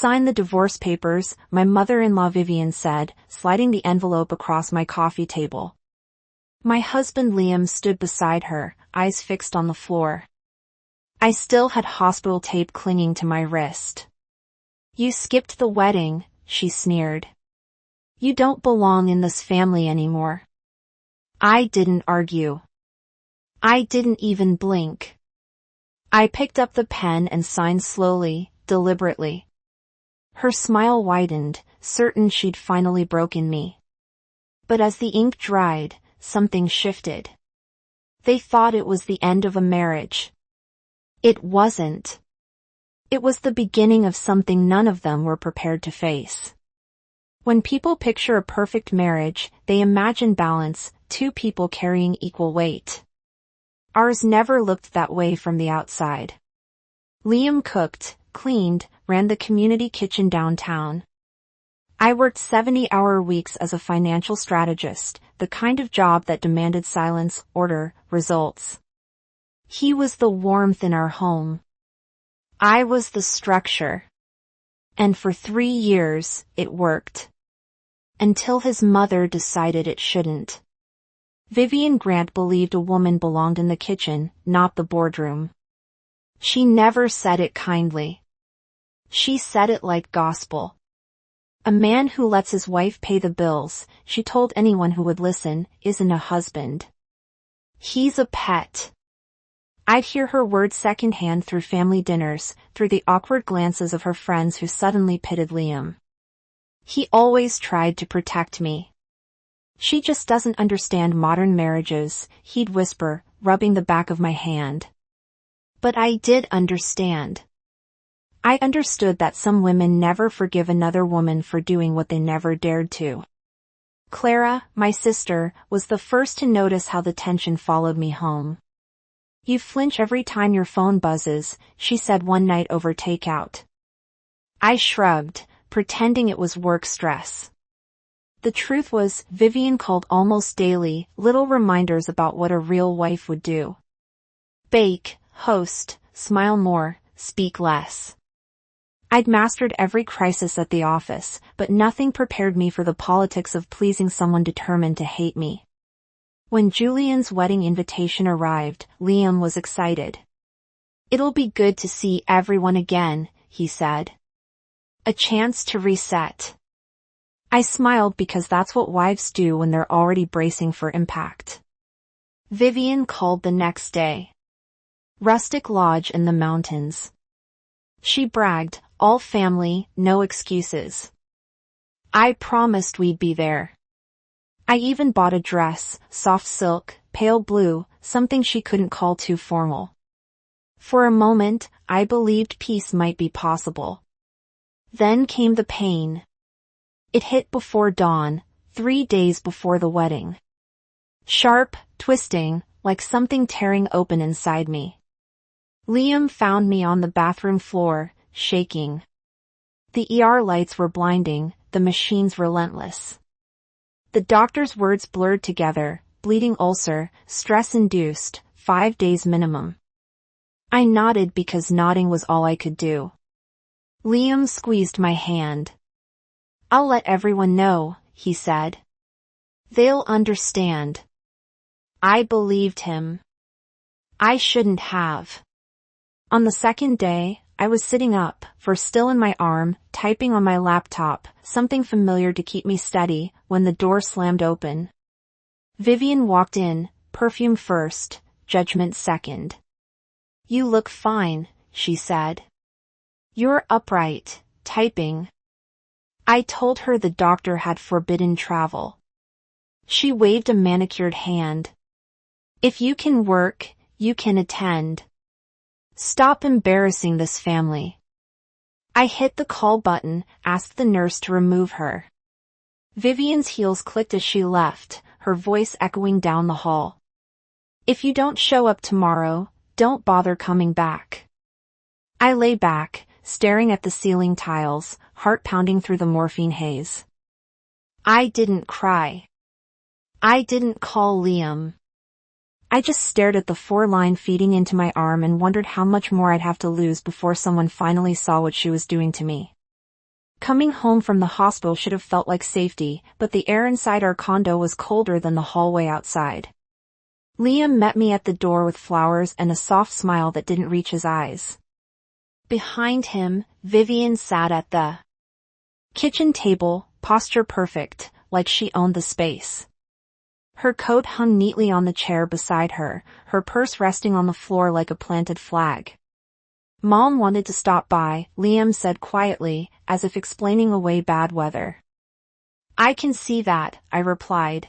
sign the divorce papers, my mother-in-law Vivian said, sliding the envelope across my coffee table. My husband Liam stood beside her, eyes fixed on the floor. I still had hospital tape clinging to my wrist. "You skipped the wedding," she sneered. "You don't belong in this family anymore." I didn't argue. I didn't even blink. I picked up the pen and signed slowly, deliberately. Her smile widened, certain she'd finally broken me. But as the ink dried, something shifted. They thought it was the end of a marriage. It wasn't. It was the beginning of something none of them were prepared to face. When people picture a perfect marriage, they imagine balance, two people carrying equal weight. Ours never looked that way from the outside. Liam cooked, cleaned, ran the community kitchen downtown. I worked 70-hour weeks as a financial strategist, the kind of job that demanded silence, order, results. He was the warmth in our home. I was the structure. And for 3 years, it worked. Until his mother decided it shouldn't. Vivian Grant believed a woman belonged in the kitchen, not the boardroom. She never said it kindly. She said it like gospel. A man who lets his wife pay the bills, she told anyone who would listen, isn't a husband. He's a pet. I'd hear her words secondhand through family dinners, through the awkward glances of her friends who suddenly pitted Liam. He always tried to protect me. "She just doesn't understand modern marriages," he'd whisper, rubbing the back of my hand. But I did understand. I understood that some women never forgive another woman for doing what they never dared to. Clara, my sister, was the first to notice how the tension followed me home. "You flinch every time your phone buzzes," she said one night over takeout. I shrugged, pretending it was work stress. The truth was, Vivian called almost daily, little reminders about what a real wife would do. Bake, host, smile more, speak less. I'd mastered every crisis at the office, but nothing prepared me for the politics of pleasing someone determined to hate me. When Julian's wedding invitation arrived, Liam was excited. "It'll be good to see everyone again," he said. "A chance to reset." I smiled because that's what wives do when they're already bracing for impact. Vivian called the next day. Rustic lodge in the mountains. She bragged, "All family, no excuses." I promised we'd be there. I even bought a dress, soft silk, pale blue, something she couldn't call too formal. For a moment, I believed peace might be possible. Then came the pain. It hit before dawn, 3 days before the wedding. Sharp, twisting, like something tearing open inside me. Liam found me on the bathroom floor, shaking. The ER lights were blinding, the machines relentless. The doctor's words blurred together, bleeding ulcer, stress-induced, 5 days minimum. I nodded because nodding was all I could do. Liam squeezed my hand. "I'll let everyone know," he said. "They'll understand." I believed him. I shouldn't have. On the second day, I was sitting up, fur still in my arm, typing on my laptop, something familiar to keep me steady, when the door slammed open. Vivian walked in, perfume first, judgment second. "You look fine," she said. "You're upright, typing." I told her the doctor had forbidden travel. She waved a manicured hand. "If you can work, you can attend. Stop embarrassing this family." I hit the call button, asked the nurse to remove her. Vivian's heels clicked as she left, her voice echoing down the hall. "If you don't show up tomorrow, don't bother coming back." I lay back, staring at the ceiling tiles, heart pounding through the morphine haze. I didn't cry. I didn't call Liam. I just stared at the 4-line feeding into my arm and wondered how much more I'd have to lose before someone finally saw what she was doing to me. Coming home from the hospital should have felt like safety, but the air inside our condo was colder than the hallway outside. Liam met me at the door with flowers and a soft smile that didn't reach his eyes. Behind him, Vivian sat at the kitchen table, posture perfect, like she owned the space. Her coat hung neatly on the chair beside her, her purse resting on the floor like a planted flag. Mom wanted to stop by, Liam said quietly, as if explaining away bad weather. I can see that, I replied.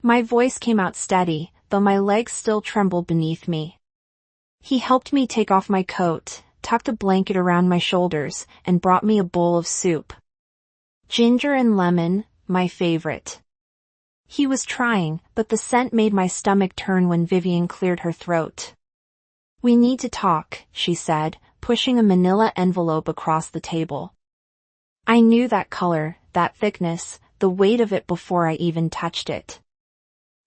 My voice came out steady, though my legs still trembled beneath me. He helped me take off my coat, tucked a blanket around my shoulders, and brought me a bowl of soup. Ginger and lemon, my favorite. He was trying, but the scent made my stomach turn when Vivian cleared her throat. We need to talk, she said, pushing a manila envelope across the table. I knew that color, that thickness, the weight of it before I even touched it.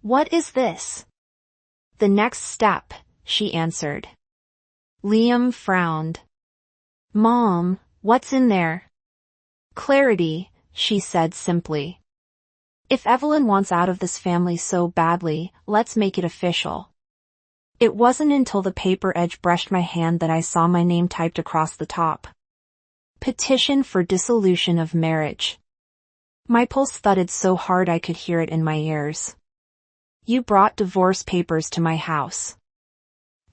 What is this? The next step, she answered. Liam frowned. Mom, what's in there? Clarity, she said simply. If Evelyn wants out of this family so badly, let's make it official. It wasn't until the paper edge brushed my hand that I saw my name typed across the top. Petition for dissolution of marriage. My pulse thudded so hard I could hear it in my ears. You brought divorce papers to my house.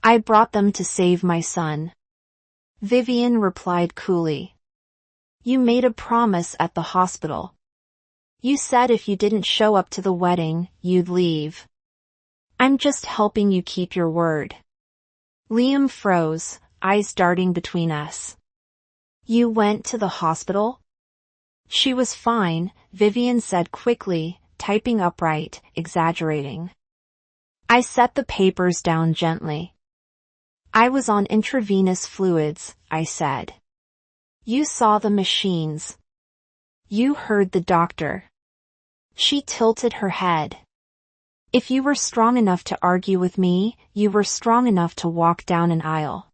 I brought them to save my son. Vivian replied coolly. You made a promise at the hospital. You said if you didn't show up to the wedding, you'd leave. I'm just helping you keep your word. Liam froze, eyes darting between us. You went to the hospital? She was fine, Vivian said quickly, typing upright, exaggerating. I set the papers down gently. I was on intravenous fluids, I said. You saw the machines. You heard the doctor. She tilted her head. If you were strong enough to argue with me, you were strong enough to walk down an aisle.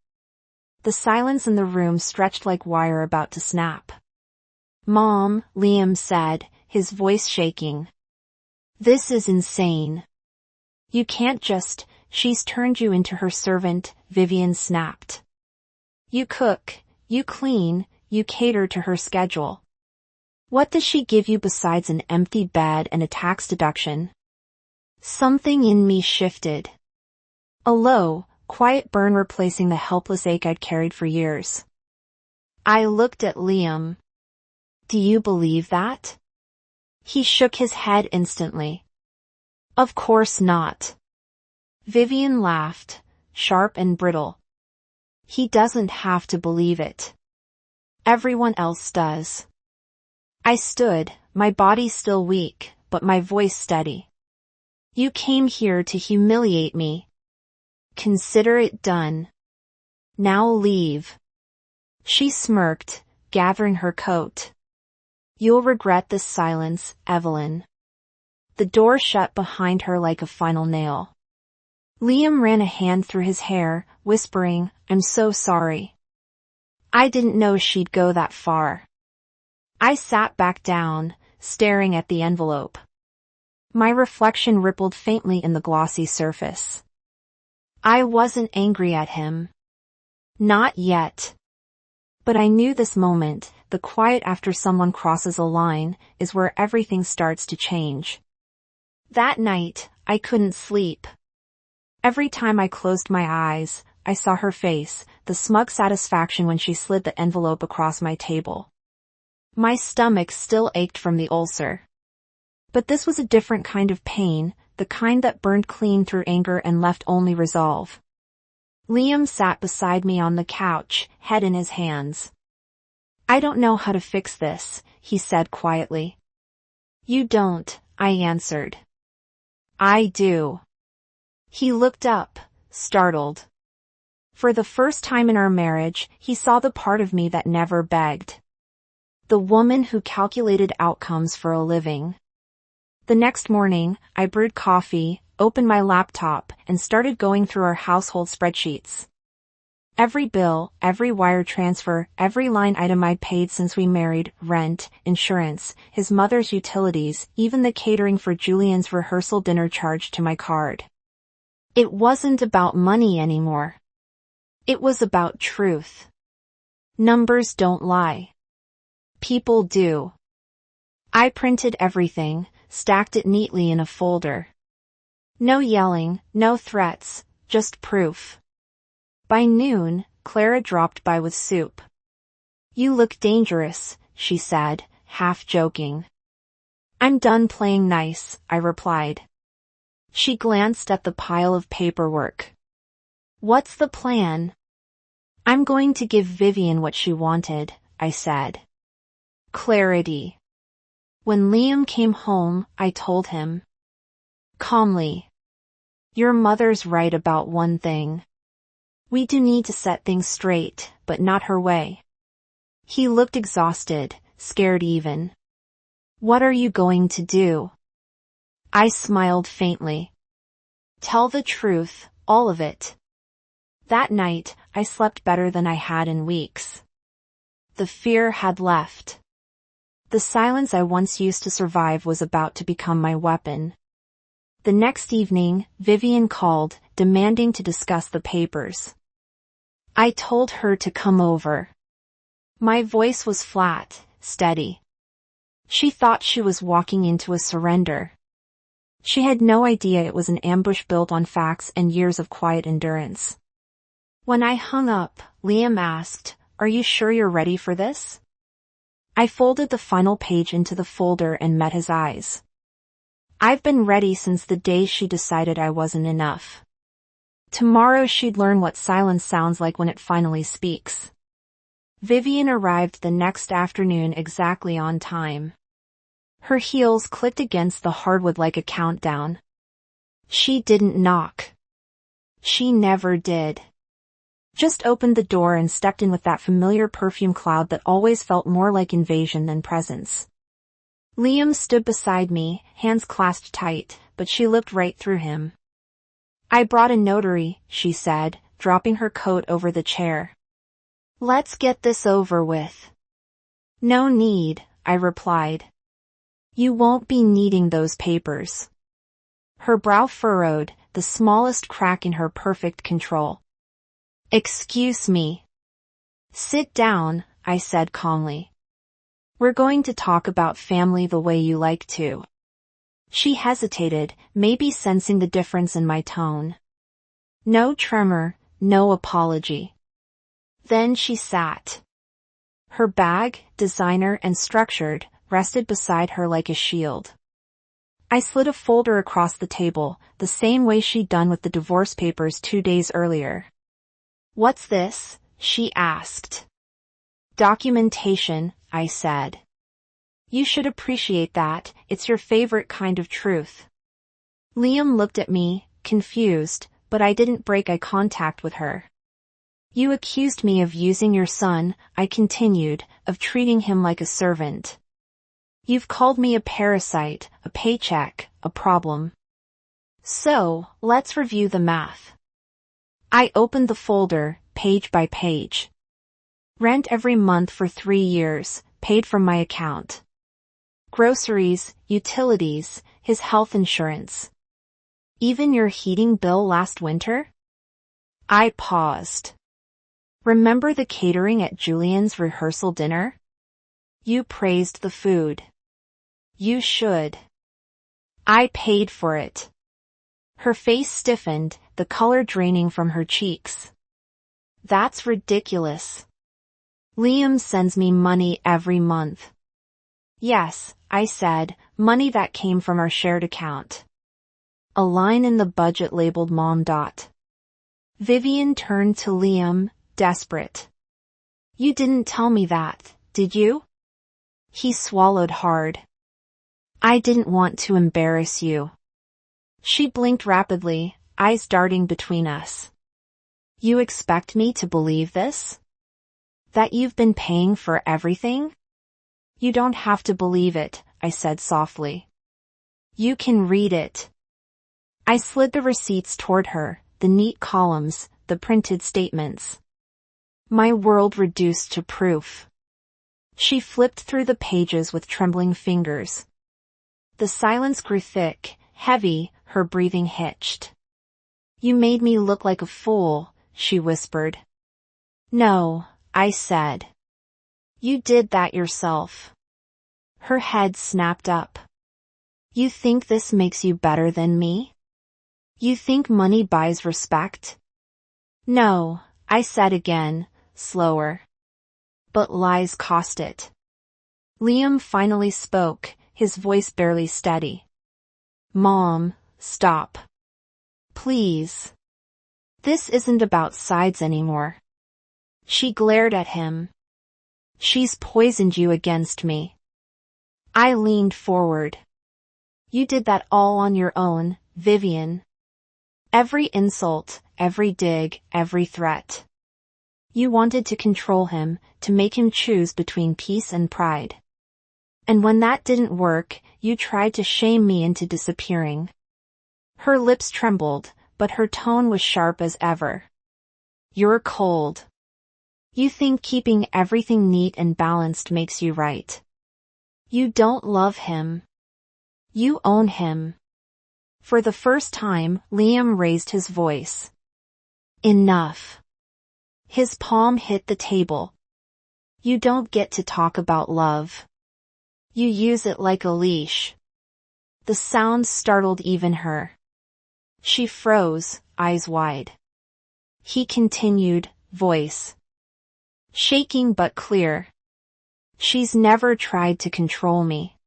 The silence in the room stretched like wire about to snap. Mom, Liam said, his voice shaking. This is insane. You can't just, she's turned you into her servant, Vivian snapped. You cook, you clean, you cater to her schedule. What does she give you besides an empty bed and a tax deduction? Something in me shifted. A low, quiet burn replacing the helpless ache I'd carried for years. I looked at Liam. Do you believe that? He shook his head instantly. Of course not. Vivian laughed, sharp and brittle. He doesn't have to believe it. Everyone else does. I stood, my body still weak, but my voice steady. You came here to humiliate me. Consider it done. Now leave. She smirked, gathering her coat. You'll regret this silence, Evelyn. The door shut behind her like a final nail. Liam ran a hand through his hair, whispering, I'm so sorry. I didn't know she'd go that far. I sat back down, staring at the envelope. My reflection rippled faintly in the glossy surface. I wasn't angry at him. Not yet. But I knew this moment, the quiet after someone crosses a line, is where everything starts to change. That night, I couldn't sleep. Every time I closed my eyes, I saw her face, the smug satisfaction when she slid the envelope across my table. My stomach still ached from the ulcer. But this was a different kind of pain, the kind that burned clean through anger and left only resolve. Liam sat beside me on the couch, head in his hands. I don't know how to fix this, he said quietly. You don't, I answered. I do. He looked up, startled. For the first time in our marriage, he saw the part of me that never begged. The woman who calculated outcomes for a living. The next morning, I brewed coffee, opened my laptop, and started going through our household spreadsheets. Every bill, every wire transfer, every line item I'd paid since we married, rent, insurance, his mother's utilities, even the catering for Julian's rehearsal dinner charged to my card. It wasn't about money anymore. It was about truth. Numbers don't lie. People do. I printed everything, stacked it neatly in a folder. No yelling, no threats, just proof. By noon, Clara dropped by with soup. "You look dangerous," she said, half joking. "I'm done playing nice," I replied. She glanced at the pile of paperwork. "What's the plan?" "I'm going to give Vivian what she wanted," I said. Clarity. When Liam came home, I told him. Calmly. "Your mother's right about one thing. We do need to set things straight, but not her way." He looked exhausted, scared even. "What are you going to do?" I smiled faintly. "Tell the truth, all of it." That night, I slept better than I had in weeks. The fear had left. The silence I once used to survive was about to become my weapon. The next evening, Vivian called, demanding to discuss the papers. I told her to come over. My voice was flat, steady. She thought she was walking into a surrender. She had no idea it was an ambush built on facts and years of quiet endurance. When I hung up, Liam asked, "Are you sure you're ready for this?" I folded the final page into the folder and met his eyes. "I've been ready since the day she decided I wasn't enough." Tomorrow she'd learn what silence sounds like when it finally speaks. Vivian arrived the next afternoon exactly on time. Her heels clicked against the hardwood like a countdown. She didn't knock. She never did. Just opened the door and stepped in with that familiar perfume cloud that always felt more like invasion than presence. Liam stood beside me, hands clasped tight, but she looked right through him. "I brought a notary," she said, dropping her coat over the chair. "Let's get this over with." "No need," I replied. "You won't be needing those papers." Her brow furrowed, the smallest crack in her perfect control. "Excuse me." "Sit down," I said calmly. "We're going to talk about family the way you like to." She hesitated, maybe sensing the difference in my tone. No tremor, no apology. Then she sat. Her bag, designer and structured, rested beside her like a shield. I slid a folder across the table, the same way she'd done with the divorce papers 2 days earlier. "What's this?" she asked. "Documentation," I said. "You should appreciate that, it's your favorite kind of truth." Liam looked at me, confused, but I didn't break eye contact with her. "You accused me of using your son," I continued, "of treating him like a servant. You've called me a parasite, a paycheck, a problem. So, let's review the math." I opened the folder, page by page. Rent every month for 3 years, paid from my account. Groceries, utilities, his health insurance. Even your heating bill last winter? I paused. Remember the catering at Julian's rehearsal dinner? You praised the food. You should. I paid for it. Her face stiffened, the color draining from her cheeks. That's ridiculous. Liam sends me money every month. Yes, I said, money that came from our shared account. A line in the budget labeled Mom. Vivian turned to Liam, desperate. You didn't tell me that, did you? He swallowed hard. I didn't want to embarrass you. She blinked rapidly, eyes darting between us. You expect me to believe this? That you've been paying for everything? You don't have to believe it, I said softly. You can read it. I slid the receipts toward her, the neat columns, the printed statements. My world reduced to proof. She flipped through the pages with trembling fingers. The silence grew thick, heavy, her breathing hitched. You made me look like a fool, she whispered. No, I said. You did that yourself. Her head snapped up. You think this makes you better than me? You think money buys respect? No, I said again, slower. But lies cost it. Liam finally spoke, his voice barely steady. Mom, stop. Please. This isn't about sides anymore. She glared at him. She's poisoned you against me. I leaned forward. You did that all on your own, Vivian. Every insult, every dig, every threat. You wanted to control him, to make him choose between peace and pride. And when that didn't work, you tried to shame me into disappearing. Her lips trembled, but her tone was sharp as ever. You're cold. You think keeping everything neat and balanced makes you right. You don't love him. You own him. For the first time, Liam raised his voice. Enough. His palm hit the table. You don't get to talk about love. You use it like a leash. The sound startled even her. She froze, eyes wide. He continued, voice shaking but clear. She's never tried to control me.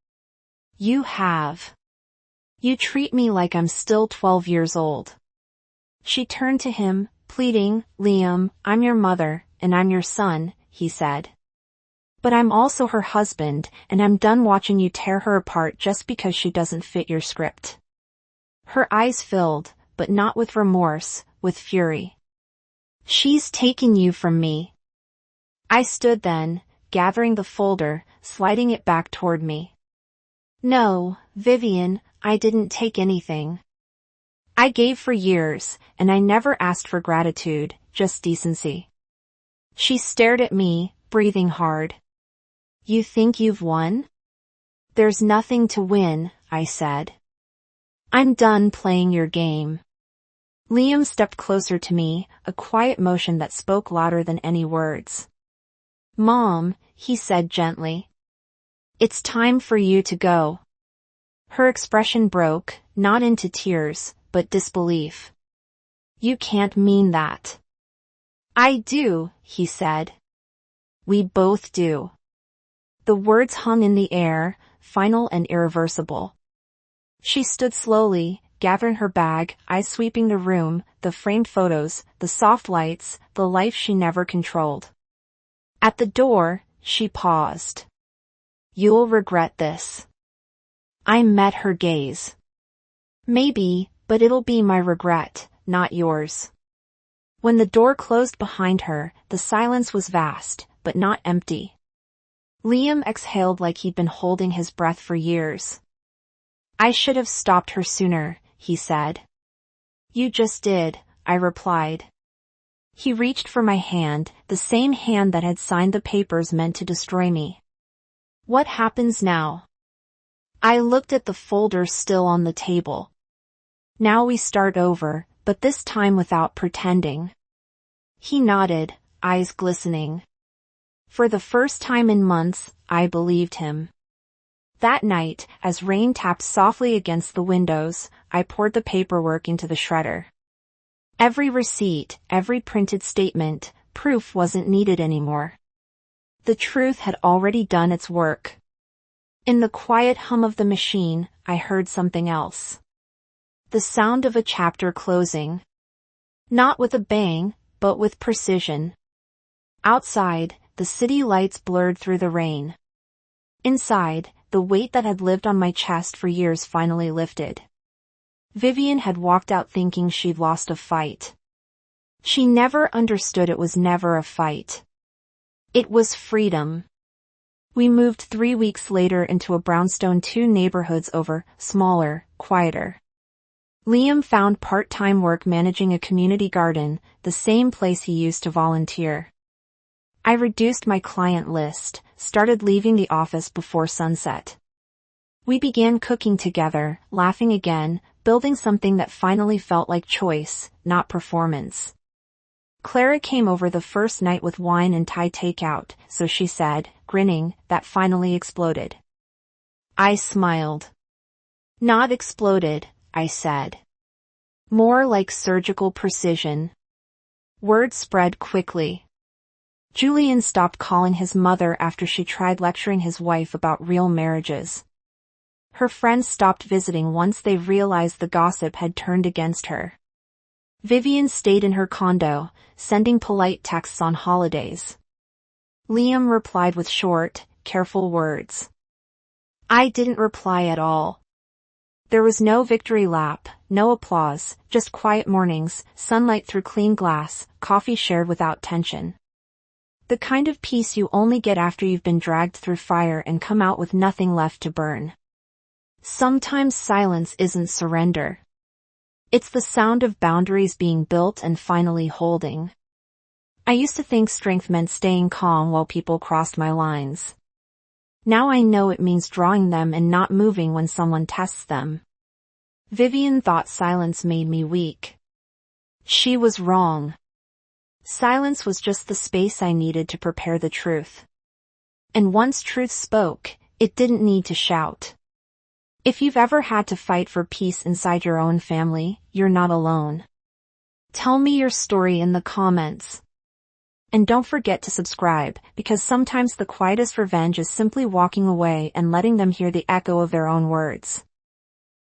You have. You treat me like I'm still 12 years old. She turned to him, pleading, Liam, I'm your mother, and I'm your son, he said. But I'm also her husband, and I'm done watching you tear her apart just because she doesn't fit your script. Her eyes filled, but not with remorse, with fury. She's taken you from me. I stood then, gathering the folder, sliding it back toward me. No, Vivian, I didn't take anything. I gave for years, and I never asked for gratitude, just decency. She stared at me, breathing hard. You think you've won? There's nothing to win, I said. I'm done playing your game. Liam stepped closer to me, a quiet motion that spoke louder than any words. Mom, he said gently. It's time for you to go. Her expression broke, not into tears, but disbelief. You can't mean that. I do, he said. We both do. The words hung in the air, final and irreversible. She stood slowly, gathering her bag, eyes sweeping the room, the framed photos, the soft lights, the life she never controlled. At the door, she paused. You'll regret this. I met her gaze. Maybe, but it'll be my regret, not yours. When the door closed behind her, the silence was vast, but not empty. Liam exhaled like he'd been holding his breath for years. I should have stopped her sooner, he said. You just did, I replied. He reached for my hand, the same hand that had signed the papers meant to destroy me. What happens now? I looked at the folder still on the table. Now we start over, but this time without pretending. He nodded, eyes glistening. For the first time in months, I believed him. That night, as rain tapped softly against the windows, I poured the paperwork into the shredder. Every receipt, every printed statement, proof wasn't needed anymore. The truth had already done its work. In the quiet hum of the machine, I heard something else. The sound of a chapter closing. Not with a bang, but with precision. Outside, the city lights blurred through the rain. Inside, the weight that had lived on my chest for years finally lifted. Vivian had walked out thinking she'd lost a fight. She never understood it was never a fight. It was freedom. We moved 3 weeks later into a brownstone 2 neighborhoods over, smaller, quieter. Liam found part-time work managing a community garden, the same place he used to volunteer. I reduced my client list, started leaving the office before sunset. We began cooking together, laughing again, building something that finally felt like choice, not performance. Clara came over the first night with wine and Thai takeout, so she said, grinning, that finally exploded. I smiled. Not exploded, I said. More like surgical precision. Word spread quickly. Julian stopped calling his mother after she tried lecturing his wife about real marriages. Her friends stopped visiting once they realized the gossip had turned against her. Vivian stayed in her condo, sending polite texts on holidays. Liam replied with short, careful words. I didn't reply at all. There was no victory lap, no applause, just quiet mornings, sunlight through clean glass, coffee shared without tension. The kind of peace you only get after you've been dragged through fire and come out with nothing left to burn. Sometimes silence isn't surrender. It's the sound of boundaries being built and finally holding. I used to think strength meant staying calm while people crossed my lines. Now I know it means drawing them and not moving when someone tests them. Vivian thought silence made me weak. She was wrong. Silence was just the space I needed to prepare the truth. And once truth spoke, it didn't need to shout. If you've ever had to fight for peace inside your own family, you're not alone. Tell me your story in the comments. And don't forget to subscribe, because sometimes the quietest revenge is simply walking away and letting them hear the echo of their own words.